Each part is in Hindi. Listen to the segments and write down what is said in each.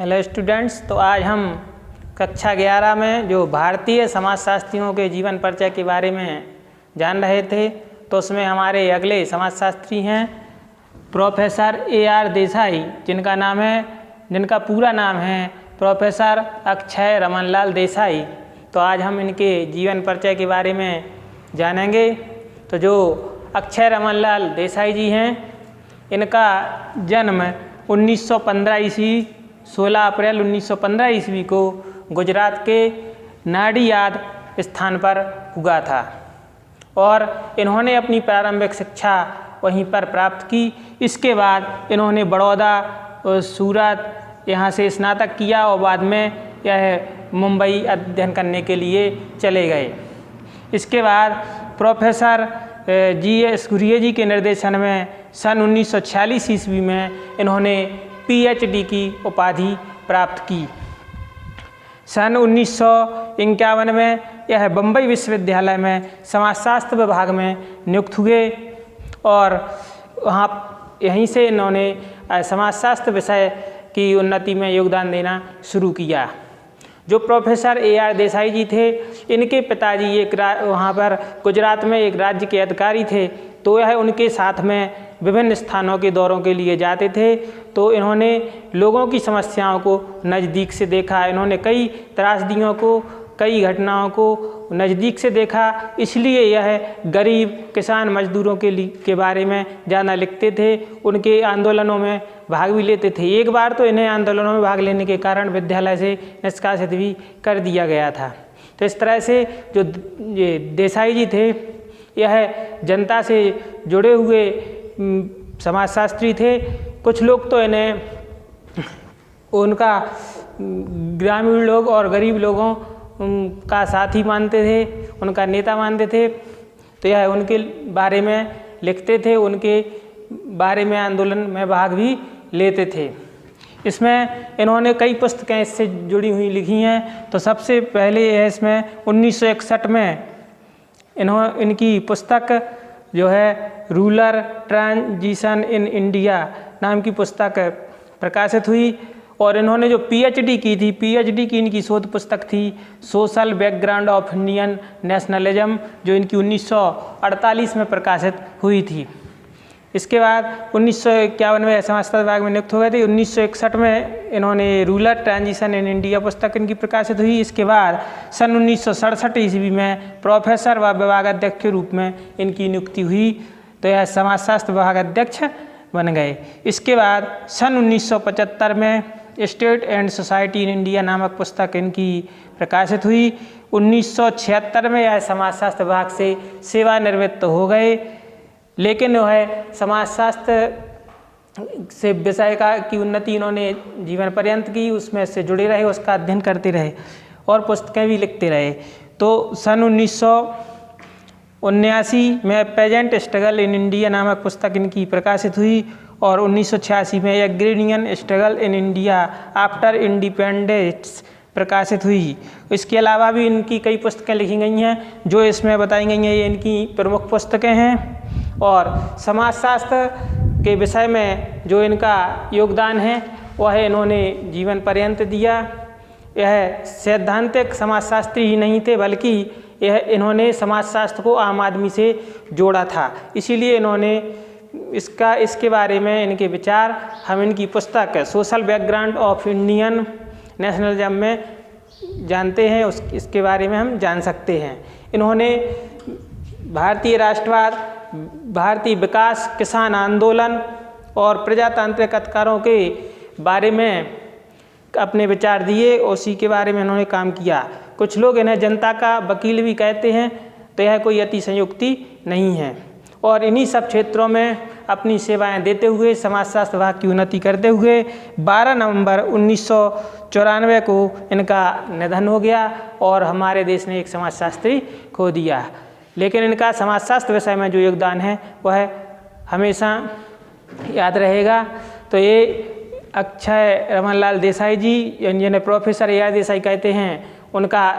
हेलो स्टूडेंट्स, तो आज हम कक्षा 11 में जो भारतीय समाजशास्त्रियों के जीवन परिचय के बारे में जान रहे थे, तो उसमें हमारे अगले समाजशास्त्री हैं प्रोफेसर AR देसाई, जिनका पूरा नाम है प्रोफेसर अक्षय रमनलाल देसाई। तो आज हम इनके जीवन परिचय के बारे में जानेंगे। तो जो अक्षय रमनलाल देसाई जी हैं, इनका जन्म 1915 ईस्वी 16 अप्रैल 1915 ईस्वी को गुजरात के नाडियाद स्थान पर हुआ था और इन्होंने अपनी प्रारंभिक शिक्षा वहीं पर प्राप्त की। इसके बाद इन्होंने बड़ौदा और सूरत यहाँ से स्नातक किया और बाद में यह मुंबई अध्ययन करने के लिए चले गए। इसके बाद प्रोफेसर GS घुरिये जी के निर्देशन में सन 1946 ईस्वी में इन्होंने PhD की उपाधि प्राप्त की। सन 1951 में यह बम्बई विश्वविद्यालय में समाजशास्त्र विभाग में नियुक्त हुए और यहीं से इन्होंने समाजशास्त्र विषय की उन्नति में योगदान देना शुरू किया। जो प्रोफेसर AR देसाई जी थे, इनके पिताजी वहाँ पर गुजरात में एक राज्य के अधिकारी थे, तो यह उनके साथ में विभिन्न स्थानों के दौरों के लिए जाते थे। तो इन्होंने लोगों की समस्याओं को नज़दीक से देखा, इन्होंने कई त्रासदियों को, कई घटनाओं को नज़दीक से देखा, इसलिए यह गरीब किसान मजदूरों के बारे में ज़्यादा लिखते थे। उनके आंदोलनों में भाग भी लेते थे। एक बार तो इन्हें आंदोलनों में भाग लेने के कारण विद्यालय से निष्कासित भी कर दिया गया था। तो इस तरह से जो ये देसाई जी थे, यह जनता से जुड़े हुए समाजशास्त्री थे। कुछ लोग तो इन्हें उनका ग्रामीण लोग और गरीब लोगों का साथी मानते थे, उनका नेता मानते थे। तो यह उनके बारे में लिखते थे, उनके बारे में आंदोलन में भाग भी लेते थे। इसमें इन्होंने कई पुस्तकें इससे जुड़ी हुई लिखी हैं। तो सबसे पहले है इसमें 1961 में इनकी पुस्तक जो है रूरल ट्रांजिशन इन इंडिया नाम की पुस्तक प्रकाशित हुई। और इन्होंने जो PhD की थी, PhD की इनकी शोध पुस्तक थी social background of Indian nationalism, जो इनकी 1948 में प्रकाशित हुई थी। इसके बाद 1951 में समाजशास्त्र विभाग में नियुक्त हो गए थे। 1961 में इन्होंने रूरल ट्रांजिशन इन इंडिया पुस्तक इनकी प्रकाशित हुई। इसके बाद सन 1967 ईस्वी में प्रोफेसर व विभागाध्यक्ष के रूप में इनकी नियुक्ति हुई। तो यह समाजशास्त्र विभागाध्यक्ष बन गए। इसके बाद सन 1975 में state and society in India नामक पुस्तक इनकी प्रकाशित हुई। 1976 में यह समाजशास्त्र विभाग से सेवानिवृत्त हो गए, लेकिन वह समाजशास्त्र से विषय की उन्नति इन्होंने जीवन पर्यंत की, उसमें से जुड़े रहे, उसका अध्ययन करते रहे और पुस्तकें भी लिखते रहे। तो सन 1979 में पेजेंट स्ट्रगल इन इंडिया नामक पुस्तक इनकी प्रकाशित हुई और 1986 में agrarian struggle in India after independence प्रकाशित हुई। इसके अलावा भी इनकी कई पुस्तकें लिखी गई हैं, जो इसमें बताई गई हैं। ये इनकी प्रमुख पुस्तकें हैं और समाजशास्त्र के विषय में जो इनका योगदान है वह इन्होंने जीवन पर्यंत दिया। यह सैद्धांतिक समाजशास्त्री ही नहीं थे, बल्कि इन्होंने समाजशास्त्र को आम आदमी से जोड़ा था। इसीलिए इन्होंने इसके बारे में इनके विचार हम इनकी पुस्तक social background of Indian nationalism में जानते हैं, इसके बारे में हम जान सकते हैं। इन्होंने भारतीय राष्ट्रवाद, भारतीय विकास, किसान आंदोलन और प्रजातांत्रिक अधिकारों के बारे में अपने विचार दिए, उसी के बारे में इन्होंने काम किया। कुछ लोग इन्हें जनता का वकील भी कहते हैं, तो यह कोई अतिशयोक्ति नहीं है। और इन्हीं सब क्षेत्रों में अपनी सेवाएं देते हुए, समाजशास्त्र विभाग की उन्नति करते हुए 12 नवंबर 1994 को इनका निधन हो गया और हमारे देश ने एक समाजशास्त्री खो दिया। लेकिन इनका समाजशास्त्र विषय में जो योगदान है वह हमेशा याद रहेगा। तो ये अक्षय रमनलाल देसाई जी, जिन्हें प्रोफेसर AR देसाई कहते हैं, उनका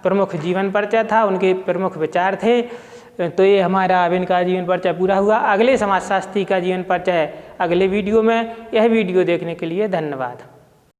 प्रमुख जीवन परिचय था, उनके प्रमुख विचार थे। तो ये हमारा अब इनका जीवन परिचय पूरा हुआ। अगले समाजशास्त्री का जीवन परिचय अगले वीडियो में। यह वीडियो देखने के लिए धन्यवाद।